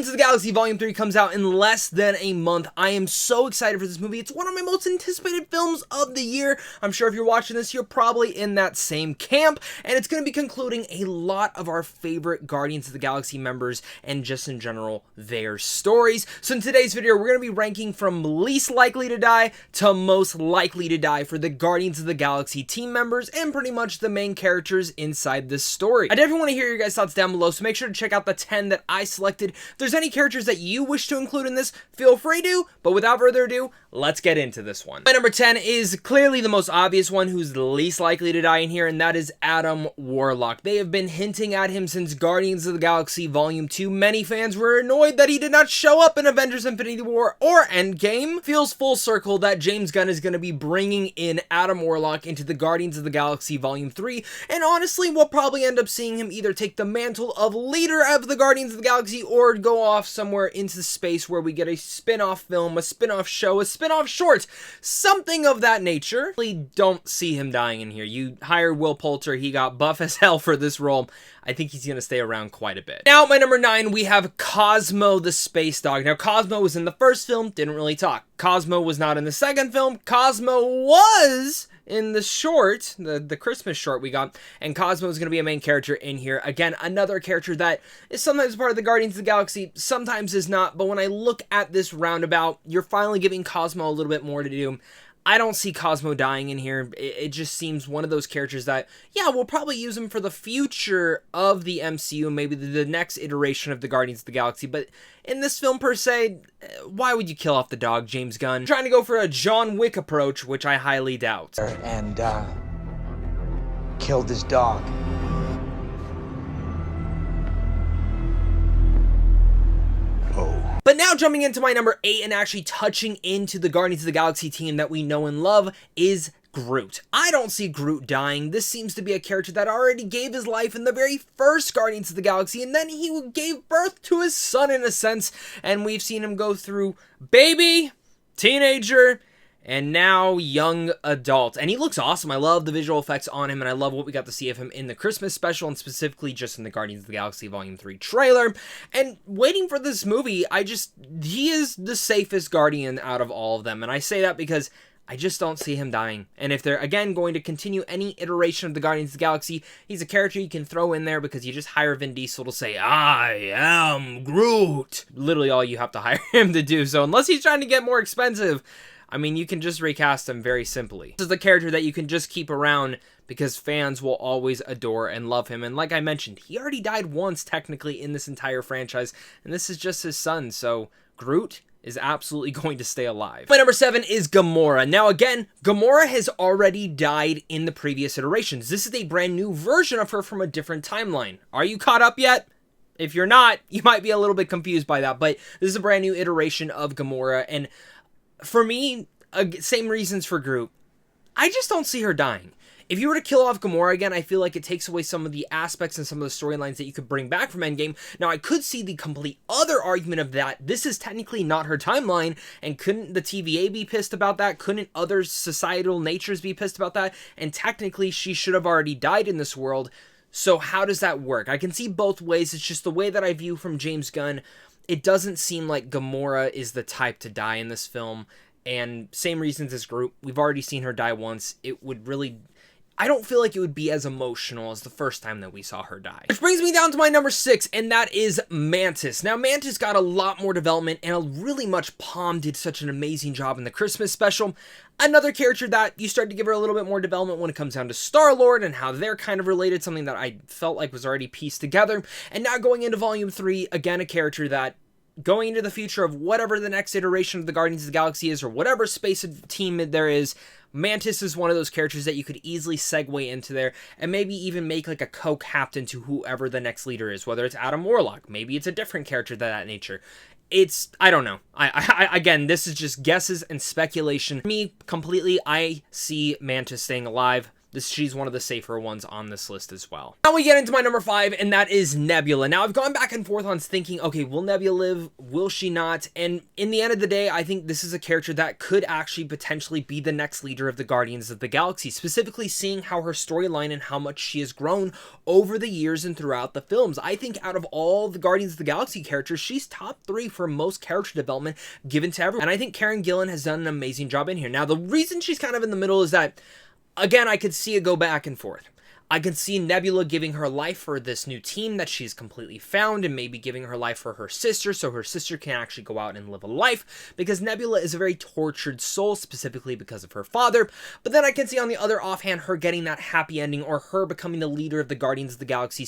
of the Galaxy Volume 3 comes out in less than a month. I am so excited for this movie. It's one of my most anticipated films of the year. I'm sure if you're watching this, you're probably in that same camp, and it's going to be concluding a lot of our favorite Guardians of the Galaxy members and just in general their stories. So in today's video, we're going to be ranking from least likely to die to most likely to die for the Guardians of the Galaxy team members and pretty much the main characters inside this story. I definitely want to hear your guys' thoughts down below, so make sure to check out the 10 that I selected. If there's any characters that you wish to include in this, feel free to, but without further ado, let's get into this one. My number 10 is clearly the most obvious one who's the least likely to die in here, and that is Adam Warlock. They have been hinting at him since Guardians of the Galaxy Volume 2. Many fans were annoyed that he did not show up in Avengers Infinity War or Endgame. Feels full circle that James Gunn is going to be bringing in Adam Warlock into the Guardians of the Galaxy Volume 3, and honestly, we'll probably end up seeing him either take the mantle of leader of the Guardians of the Galaxy or go off somewhere into space where we get a spin-off film, a spin-off show, a spin-off short, something of that nature. I really don't see him dying in here. You hired Will Poulter, he got buff as hell for this role. I think he's going to stay around quite a bit. Now, my number 9, we have Cosmo the Space Dog. Now, Cosmo was in the first film, didn't really talk. Cosmo was not in the second film. Cosmo was in the short, the Christmas short we got, and Cosmo is going to be a main character in here. Again, another character that is sometimes part of the Guardians of the Galaxy, sometimes is not, but when I look at this roundabout, you're finally giving Cosmo a little bit more to do. I don't see Cosmo dying in here. It just seems one of those characters that, yeah, we'll probably use him for the future of the MCU, maybe the next iteration of the Guardians of the Galaxy, but in this film per se, why would you kill off the dog, James Gunn? Trying to go for a John Wick approach, which I highly doubt. And, killed his dog. But now jumping into my number 8 and actually touching into the Guardians of the Galaxy team that we know and love is Groot. I don't see Groot dying. This seems to be a character that already gave his life in the very first Guardians of the Galaxy, and then he gave birth to his son in a sense, and we've seen him go through baby, teenager, and now young adult. And he looks awesome. I love the visual effects on him, and I love what we got to see of him in the Christmas special, and specifically just in the Guardians of the Galaxy Volume 3 trailer. And waiting for this movie, he is the safest Guardian out of all of them. And I say that because I just don't see him dying. And if they're, again, going to continue any iteration of the Guardians of the Galaxy, he's a character you can throw in there because you just hire Vin Diesel to say, "I am Groot." Literally all you have to hire him to do. So unless he's trying to get more expensive, I mean, you can just recast him very simply. This is the character that you can just keep around because fans will always adore and love him. And like I mentioned, he already died once technically in this entire franchise, and this is just his son. So Groot is absolutely going to stay alive. My number 7 is Gamora. Now again, Gamora has already died in the previous iterations. This is a brand new version of her from a different timeline. Are you caught up yet? If you're not, you might be a little bit confused by that, but this is a brand new iteration of Gamora, and for me, same reasons for Groot. I just don't see her dying. If you were to kill off Gamora again, I feel like it takes away some of the aspects and some of the storylines that you could bring back from Endgame. Now, I could see the complete other argument of that. This is technically not her timeline, and couldn't the TVA be pissed about that? Couldn't other societal natures be pissed about that? And technically, she should have already died in this world. So how does that work? I can see both ways. It's just the way that I view from James Gunn. It doesn't seem like Gamora is the type to die in this film, and same reasons as Groot. We've already seen her die once. It would really, I don't feel like it would be as emotional as the first time that we saw her die. Which brings me down to my number 6, and that is Mantis. Now, Mantis got a lot more development, and really much Palm did such an amazing job in the Christmas special. Another character that you start to give her a little bit more development when it comes down to StarLord and how they're kind of related, something that I felt like was already pieced together. And now going into Volume 3, again, a character that going into the future of whatever the next iteration of the Guardians of the Galaxy is, or whatever space team there is, Mantis is one of those characters that you could easily segue into there, and maybe even make like a co-captain to whoever the next leader is, whether it's Adam Warlock, maybe it's a different character of that nature. I don't know. Again, this is just guesses and speculation. Me, completely, I see Mantis staying alive. she's one of the safer ones on this list as well. Now we get into my number 5, and that is Nebula. Now I've gone back and forth on thinking, okay, will Nebula live? Will she not? And in the end of the day, I think this is a character that could actually potentially be the next leader of the Guardians of the Galaxy, specifically seeing how her storyline and how much she has grown over the years and throughout the films. I think out of all the Guardians of the Galaxy characters, she's top 3 for most character development given to everyone. And I think Karen Gillan has done an amazing job in here. Now, the reason she's kind of in the middle is that, again, I could see it go back and forth. I could see Nebula giving her life for this new team that she's completely found, and maybe giving her life for her sister, so her sister can actually go out and live a life, because Nebula is a very tortured soul, specifically because of her father. But then I can see on the other offhand her getting that happy ending, or her becoming the leader of the Guardians of the Galaxy,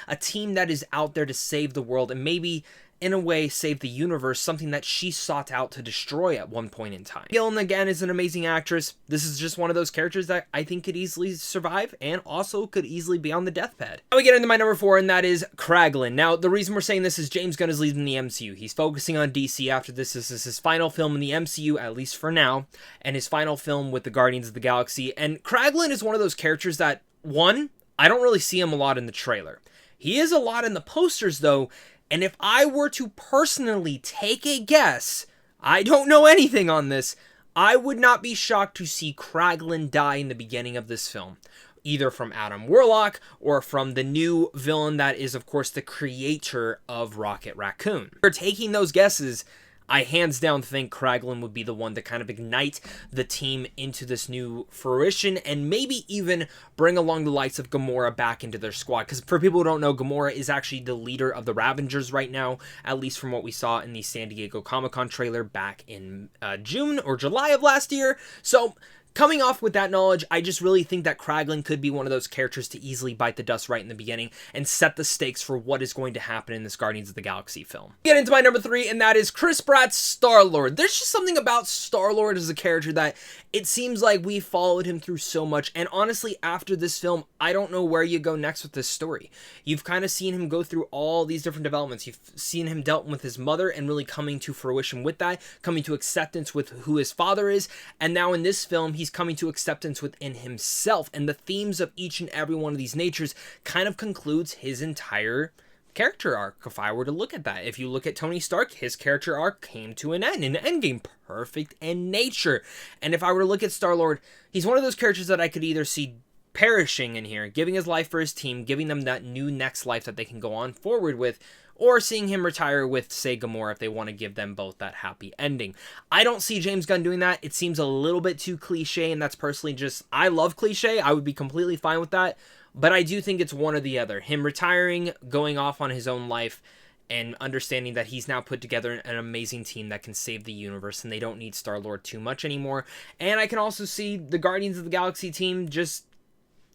a team that is out there to save the world, and maybe in a way save the universe, something that she sought out to destroy at one point in time. Gillan, again, is an amazing actress. This is just one of those characters that I think could easily survive and also could easily be on the deathbed. Now we get into my number 4, and that is Kraglin. Now, the reason we're saying this is James Gunn is leaving the MCU. He's focusing on DC after this. This is his final film in the MCU, at least for now, and his final film with the Guardians of the Galaxy. And Kraglin is one of those characters that, one, I don't really see him a lot in the trailer. He is a lot in the posters, though. And if I were to personally take a guess, I don't know anything on this, I would not be shocked to see Kraglin die in the beginning of this film. Either from Adam Warlock or from the new villain that is, of course, the creator of Rocket Raccoon. For taking those guesses, I hands down think Kraglin would be the one to kind of ignite the team into this new fruition, and maybe even bring along the likes of Gamora back into their squad. Because for people who don't know, Gamora is actually the leader of the Ravengers right now, at least from what we saw in the San Diego Comic-Con trailer back in June or July of last year. So coming off with that knowledge, I just really think that Kraglin could be one of those characters to easily bite the dust right in the beginning and set the stakes for what is going to happen in this Guardians of the Galaxy film. Get into my number 3, and that is Chris Pratt's StarLord. There's just something about StarLord as a character that it seems like we followed him through so much, and honestly, after this film, I don't know where you go next with this story. You've kind of seen him go through all these different developments. You've seen him dealt with his mother and really coming to fruition with that, coming to acceptance with who his father is, and now in this film, he's coming to acceptance within himself, and the themes of each and every one of these natures kind of concludes his entire character arc, if I were to look at that. If you look at Tony Stark, his character arc came to an end in Endgame, perfect in nature. And if I were to look at StarLord, he's one of those characters that I could either see perishing in here, giving his life for his team, giving them that new next life that they can go on forward with, or seeing him retire with, say, Gamora, if they want to give them both that happy ending. I don't see James Gunn doing that. It seems a little bit too cliche, and that's personally just, I love cliche. I would be completely fine with that. But I do think it's one or the other. Him retiring, going off on his own life, and understanding that he's now put together an amazing team that can save the universe, and they don't need StarLord too much anymore. And I can also see the Guardians of the Galaxy team just,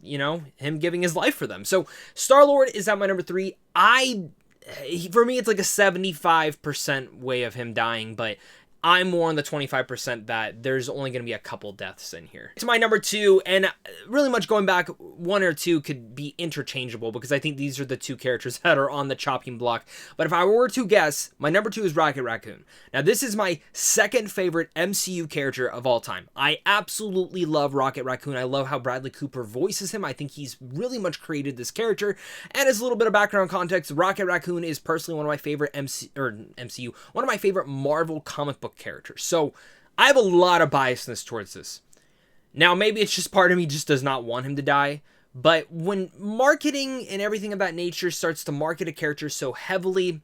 you know, him giving his life for them. So StarLord is at my number 3. For me, it's like a 75% way of him dying, but I'm more on the 25% that there's only going to be a couple deaths in here. It's my number 2, and really much going back, 1 or 2 could be interchangeable because I think these are the 2 characters that are on the chopping block. But if I were to guess, my number 2 is Rocket Raccoon. Now, this is my second favorite MCU character of all time. I absolutely love Rocket Raccoon. I love how Bradley Cooper voices him. I think he's really much created this character. And as a little bit of background context, Rocket Raccoon is personally one of my favorite MCU, one of my favorite Marvel comic book characters. So I have a lot of biasness towards this. Now, maybe it's just part of me just does not want him to die, but when marketing and everything of that nature starts to market a character so heavily,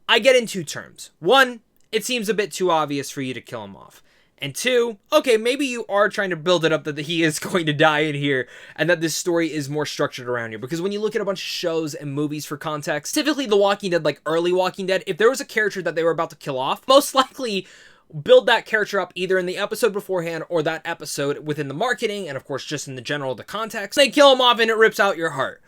I get in 2 terms. 1, it seems a bit too obvious for you to kill him off. And 2, okay, maybe you are trying to build it up that he is going to die in here and that this story is more structured around here. Because when you look at a bunch of shows and movies for context, typically The Walking Dead, like early Walking Dead, if there was a character that they were about to kill off, most likely build that character up either in the episode beforehand or that episode within the marketing and, of course, just in the general the context. They kill him off and it rips out your heart.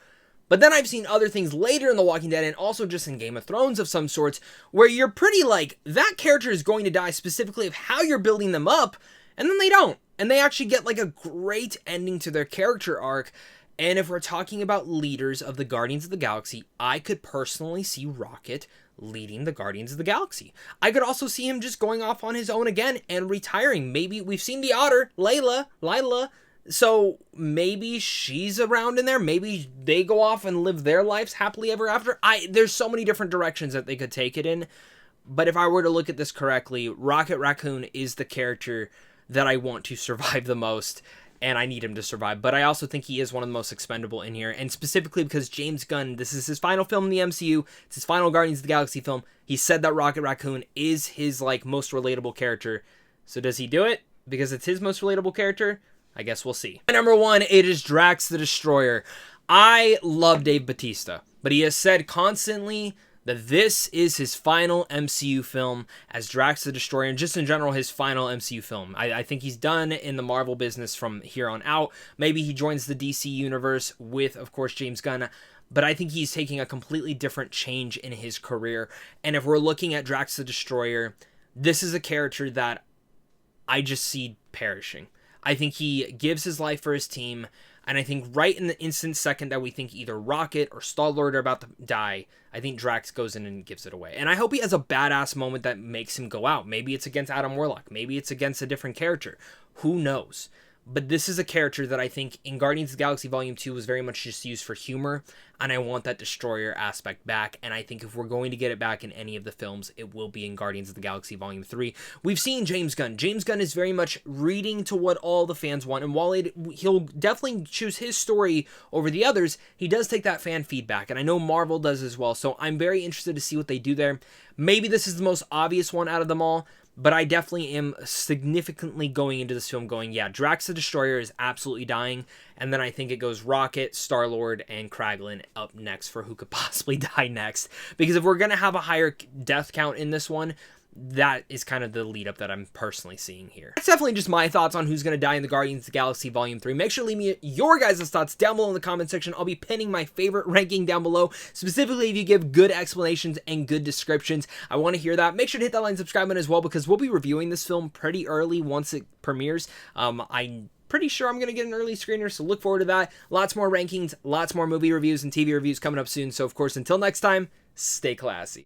But then I've seen other things later in The Walking Dead and also just in Game of Thrones of some sorts where you're pretty like, that character is going to die specifically of how you're building them up, and then they don't. And they actually get like a great ending to their character arc. And if we're talking about leaders of the Guardians of the Galaxy, I could personally see Rocket leading the Guardians of the Galaxy. I could also see him just going off on his own again and retiring. Maybe we've seen the Otter, Lila, So maybe she's around in there. Maybe they go off and live their lives happily ever after. There's so many different directions that they could take it in. But if I were to look at this correctly, Rocket Raccoon is the character that I want to survive the most, and I need him to survive. But I also think he is one of the most expendable in here, and specifically because James Gunn, this is his final film in the MCU, it's his final Guardians of the Galaxy film. He said that Rocket Raccoon is his most relatable character. So does he do it because it's his most relatable character? I guess we'll see. Number 1, it is Drax the Destroyer. I love Dave Bautista, but he has said constantly that this is his final MCU film as Drax the Destroyer, and just in general, his final MCU film. I think he's done in the Marvel business from here on out. Maybe he joins the DC universe with, of course, James Gunn, but I think he's taking a completely different change in his career. And if we're looking at Drax the Destroyer, this is a character that I just see perishing. I think he gives his life for his team, and I think right in the instant second that we think either Rocket or StarLord are about to die, I think Drax goes in and gives it away. And I hope he has a badass moment that makes him go out. Maybe it's against Adam Warlock. Maybe it's against a different character. Who knows? But this is a character that I think in Guardians of the Galaxy Volume 2 was very much just used for humor, and I want that Destroyer aspect back, and I think if we're going to get it back in any of the films, it will be in Guardians of the Galaxy Volume 3. We've seen James Gunn. James Gunn is very much reading to what all the fans want, and while he'll definitely choose his story over the others, he does take that fan feedback, and I know Marvel does as well, so I'm very interested to see what they do there. Maybe this is the most obvious one out of them all, but I definitely am significantly going into this film going, yeah, Drax the Destroyer is absolutely dying. And then I think it goes Rocket, Star-Lord, and Kraglin up next for who could possibly die next. Because if we're going to have a higher death count in this one, that is kind of the lead up that I'm personally seeing here. That's definitely just my thoughts on who's going to die in the Guardians of the Galaxy Volume 3. Make sure to leave me your guys' thoughts down below in the comment section. I'll be pinning my favorite ranking down below, specifically if you give good explanations and good descriptions. I want to hear that. Make sure to hit that like and subscribe button as well, because we'll be reviewing this film pretty early once it premieres. I'm pretty sure I'm going to get an early screener, so look forward to that. Lots more rankings, lots more movie reviews and TV reviews coming up soon. So, of course, until next time, stay classy.